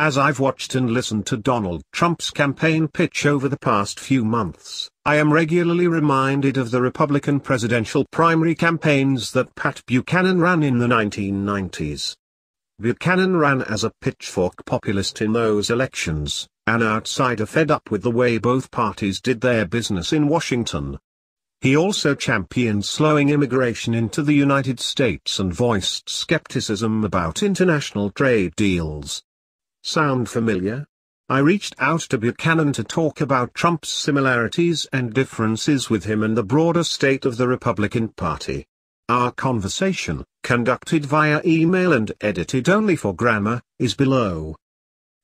As I've watched and listened to Donald Trump's campaign pitch over the past few months, I am regularly reminded of the Republican presidential primary campaigns that Pat Buchanan ran in the 1990s. Buchanan ran as a pitchfork populist in those elections, an outsider fed up with the way both parties did their business in Washington. He also championed slowing immigration into the United States and voiced skepticism about international trade deals. Sound familiar? I reached out to Buchanan to talk about Trump's similarities and differences with him and the broader state of the Republican Party. Our conversation, conducted via email and edited only for grammar, is below.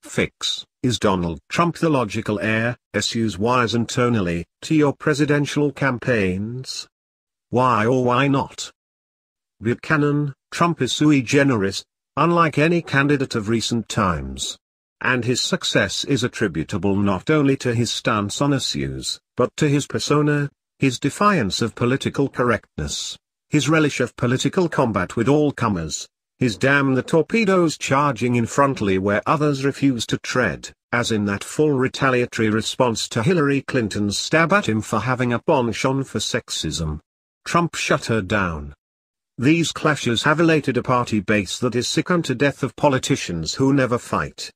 Fix: is Donald Trump the logical heir, unwise and tonally, to your presidential campaigns? Why or why not? Buchanan: Trump is sui generis, unlike any candidate of recent times. And his success is attributable not only to his stance on issues, but to his persona, his defiance of political correctness, his relish of political combat with all comers, his damn the torpedoes charging in frontally where others refuse to tread, as in that full retaliatory response to Hillary Clinton's stab at him for having a penchant for sexism. Trump shut her down. These clashes have elated a party base that is sick unto death of politicians who never fight.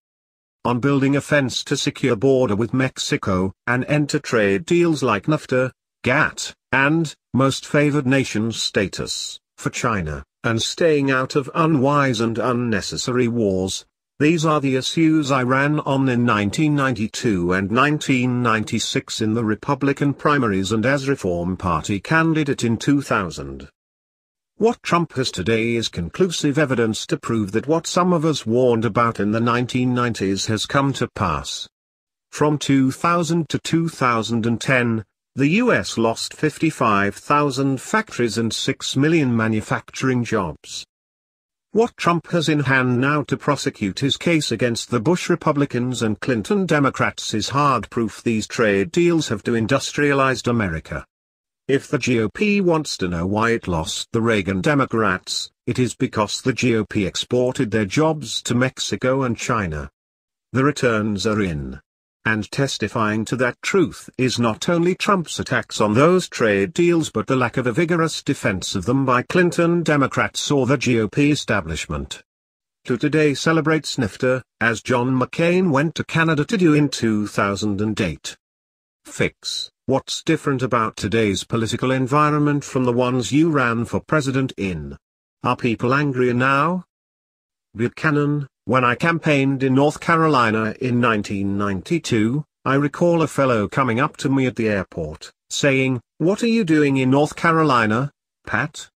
On building a fence to secure border with Mexico, an end to trade deals like NAFTA, GATT, and, most favored nations status, for China, and staying out of unwise and unnecessary wars. These are the issues I ran on in 1992 and 1996 in the Republican primaries and as Reform Party candidate in 2000. What Trump has today is conclusive evidence to prove that what some of us warned about in the 1990s has come to pass. From 2000 to 2010, the US lost 55,000 factories and 6 million manufacturing jobs. What Trump has in hand now to prosecute his case against the Bush Republicans and Clinton Democrats is hard proof these trade deals have deindustrialized America. If the GOP wants to know why it lost the Reagan Democrats, it is because the GOP exported their jobs to Mexico and China. The returns are in. And testifying to that truth is not only Trump's attacks on those trade deals but the lack of a vigorous defense of them by Clinton Democrats or the GOP establishment. Who today celebrates NAFTA, as John McCain went to Canada to do in 2008. Fix: what's different about today's political environment from the ones you ran for president in? Are people angrier now? Buchanan: when I campaigned in North Carolina in 1992, I recall a fellow coming up to me at the airport, saying, "What are you doing in North Carolina, Pat?"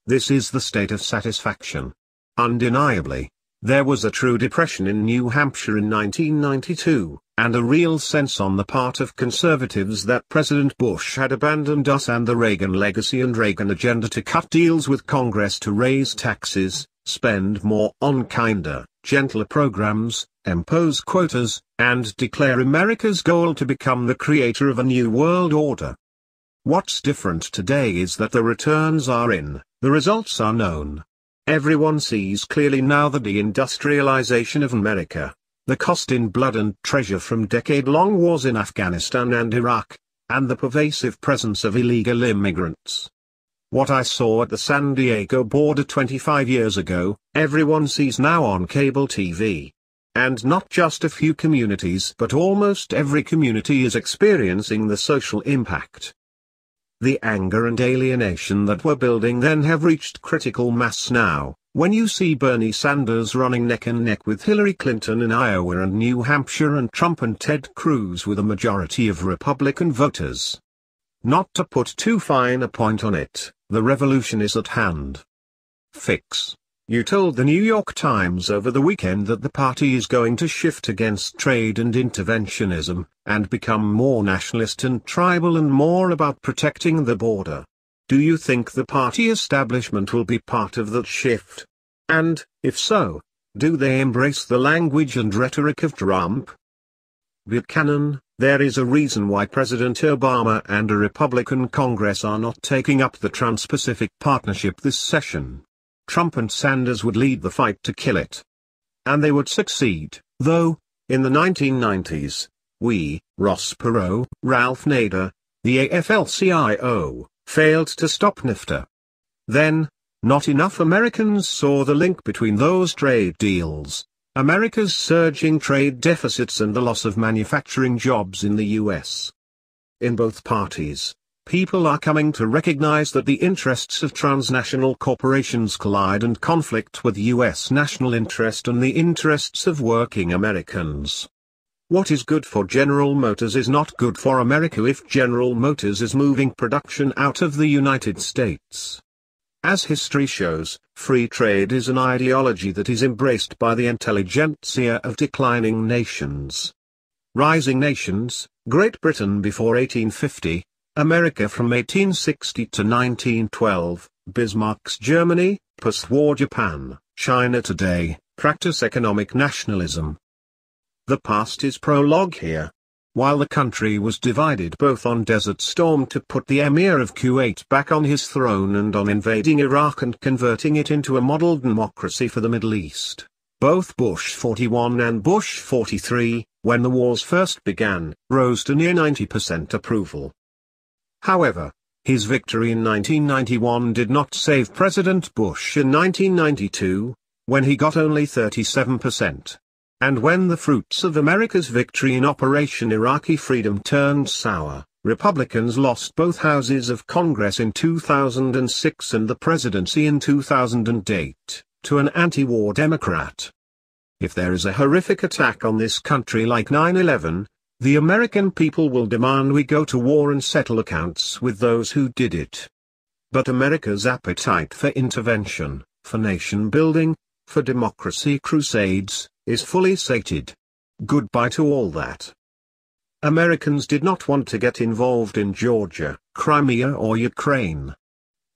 This is the state of satisfaction. Undeniably, there was a true depression in New Hampshire in 1992, and a real sense on the part of conservatives that President Bush had abandoned us and the Reagan legacy and Reagan agenda to cut deals with Congress to raise taxes, spend more on kinder, gentler programs, impose quotas, and declare America's goal to become the creator of a new world order. What's different today is that the returns are in, the results are known. Everyone sees clearly now the deindustrialization of America, the cost in blood and treasure from decade-long wars in Afghanistan and Iraq, and the pervasive presence of illegal immigrants. What I saw at the San Diego border 25 years ago, everyone sees now on cable TV. And not just a few communities but almost every community is experiencing the social impact. The anger and alienation that were building then have reached critical mass now, when you see Bernie Sanders running neck and neck with Hillary Clinton in Iowa and New Hampshire and Trump and Ted Cruz with a majority of Republican voters. Not to put too fine a point on it, the revolution is at hand. Fix: you told the New York Times over the weekend that the party is going to shift against trade and interventionism, and become more nationalist and tribal and more about protecting the border. Do you think the party establishment will be part of that shift? And, if so, do they embrace the language and rhetoric of Trump? Buchanan: there is a reason why President Obama and a Republican Congress are not taking up the Trans-Pacific Partnership this session. Trump and Sanders would lead the fight to kill it. And they would succeed. Though, in the 1990s, we, Ross Perot, Ralph Nader, the AFL-CIO, failed to stop NAFTA. Then, not enough Americans saw the link between those trade deals, America's surging trade deficits and the loss of manufacturing jobs in the US. In both parties, people are coming to recognize that the interests of transnational corporations collide and conflict with US national interest and the interests of working Americans. What is good for General Motors is not good for America if General Motors is moving production out of the United States. As history shows, free trade is an ideology that is embraced by the intelligentsia of declining nations. Rising nations, Great Britain before 1850, America from 1860 to 1912, Bismarck's Germany, post-war Japan, China today, practice economic nationalism. The past is prologue here. While the country was divided both on Desert Storm to put the Emir of Kuwait back on his throne and on invading Iraq and converting it into a model democracy for the Middle East, both Bush 41 and Bush 43, when the wars first began, rose to near 90% approval. However, his victory in 1991 did not save President Bush in 1992, when he got only 37%. And when the fruits of America's victory in Operation Iraqi Freedom turned sour, Republicans lost both houses of Congress in 2006 and the presidency in 2008, to an anti-war Democrat. If there is a horrific attack on this country like 9/11, the American people will demand we go to war and settle accounts with those who did it. But America's appetite for intervention, for nation building, for democracy crusades, is fully sated. Goodbye to all that. Americans did not want to get involved in Georgia, Crimea or Ukraine.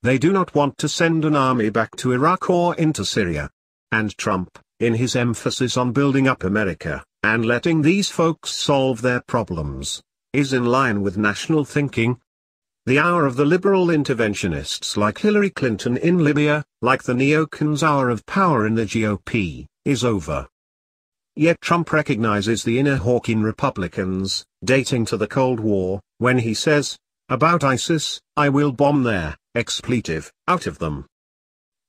They do not want to send an army back to Iraq or into Syria. And Trump, in his emphasis on building up America, and letting these folks solve their problems, is in line with national thinking. The hour of the liberal interventionists like Hillary Clinton in Libya, like the neocons' hour of power in the GOP, is over. Yet Trump recognizes the inner hawk in Republicans, dating to the Cold War, when he says, about ISIS, I will bomb their, expletive, out of them.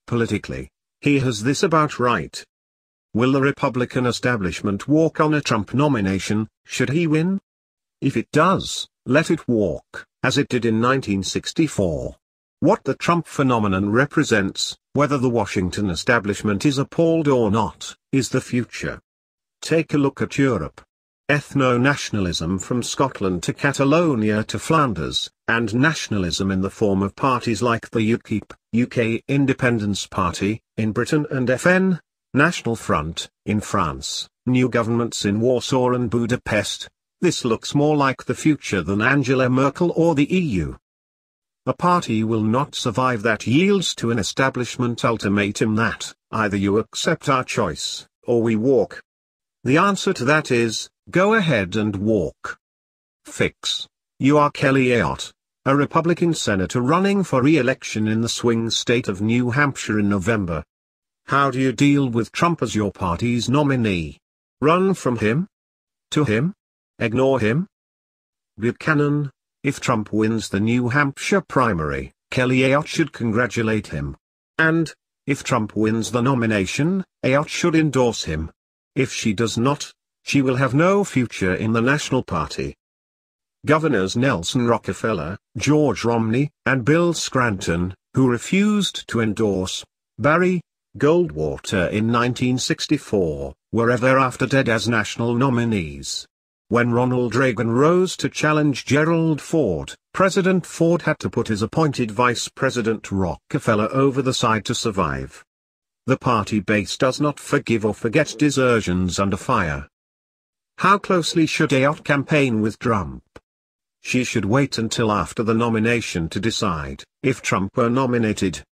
Politically, he has this about right. Will the Republican establishment walk on a Trump nomination, should he win? If it does, let it walk, as it did in 1964. What the Trump phenomenon represents, whether the Washington establishment is appalled or not, is the future. Take a look at Europe. Ethno-nationalism from Scotland to Catalonia to Flanders, and nationalism in the form of parties like the UKIP, UK Independence Party, in Britain and FN, National Front, in France, new governments in Warsaw and Budapest. This looks more like the future than Angela Merkel or the EU. A party will not survive that yields to an establishment ultimatum that, either you accept our choice, or we walk. The answer to that is, go ahead and walk. Fix. You are Kelly Ayotte, a Republican senator running for re-election in the swing state of New Hampshire in November. How do you deal with Trump as your party's nominee? Run from him? To him? Ignore him? Buchanan, if Trump wins the New Hampshire primary, Kelly Ayotte should congratulate him. And, if Trump wins the nomination, Ayotte should endorse him. If she does not, she will have no future in the National Party. Governors Nelson Rockefeller, George Romney, and Bill Scranton, who refused to endorse Barry Goldwater in 1964, were ever after dead as national nominees. When Ronald Reagan rose to challenge Gerald Ford, President Ford had to put his appointed Vice President Rockefeller over the side to survive. The party base does not forgive or forget desertions under fire. How closely should Ayotte campaign with Trump? She should wait until after the nomination to decide, if Trump were nominated.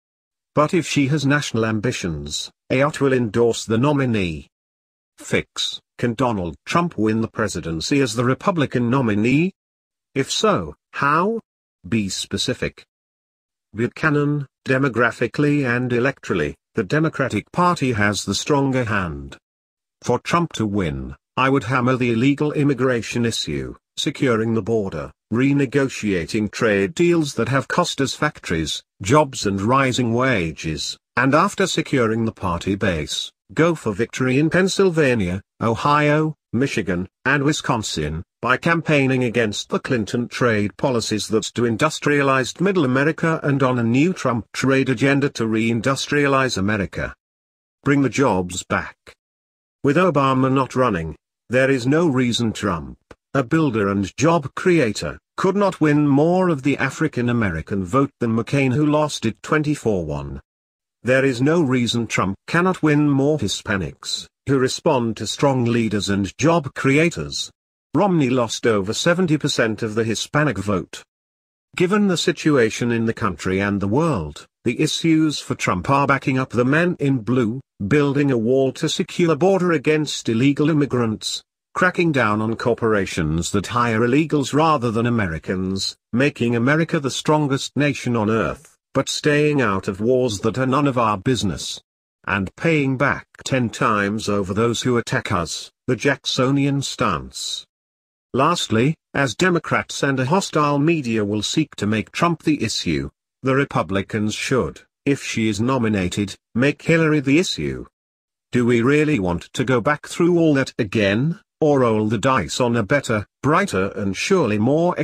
But if she has national ambitions, Ayotte will endorse the nominee. Fix. Can Donald Trump win the presidency as the Republican nominee? If so, how? Be specific. Buchanan, demographically and electorally, the Democratic Party has the stronger hand. For Trump to win, I would hammer the illegal immigration issue, securing the border, renegotiating trade deals that have cost us factories, jobs and rising wages, and after securing the party base, go for victory in Pennsylvania, Ohio, Michigan, and Wisconsin, by campaigning against the Clinton trade policies that deindustrialized Middle America and on a new Trump trade agenda to reindustrialize America. Bring the jobs back. With Obama not running, there is no reason Trump, a builder and job creator, could not win more of the African American vote than McCain, who lost it 24-1. There is no reason Trump cannot win more Hispanics, who respond to strong leaders and job creators. Romney lost over 70% of the Hispanic vote. Given the situation in the country and the world, the issues for Trump are backing up the men in blue, building a wall to secure the border against illegal immigrants, cracking down on corporations that hire illegals rather than Americans, making America the strongest nation on earth, but staying out of wars that are none of our business, and paying back 10 times over those who attack us, the Jacksonian stance. Lastly, as Democrats and a hostile media will seek to make Trump the issue, the Republicans should, if she is nominated, make Hillary the issue. Do we really want to go back through all that again, or roll the dice on a better, brighter and surely more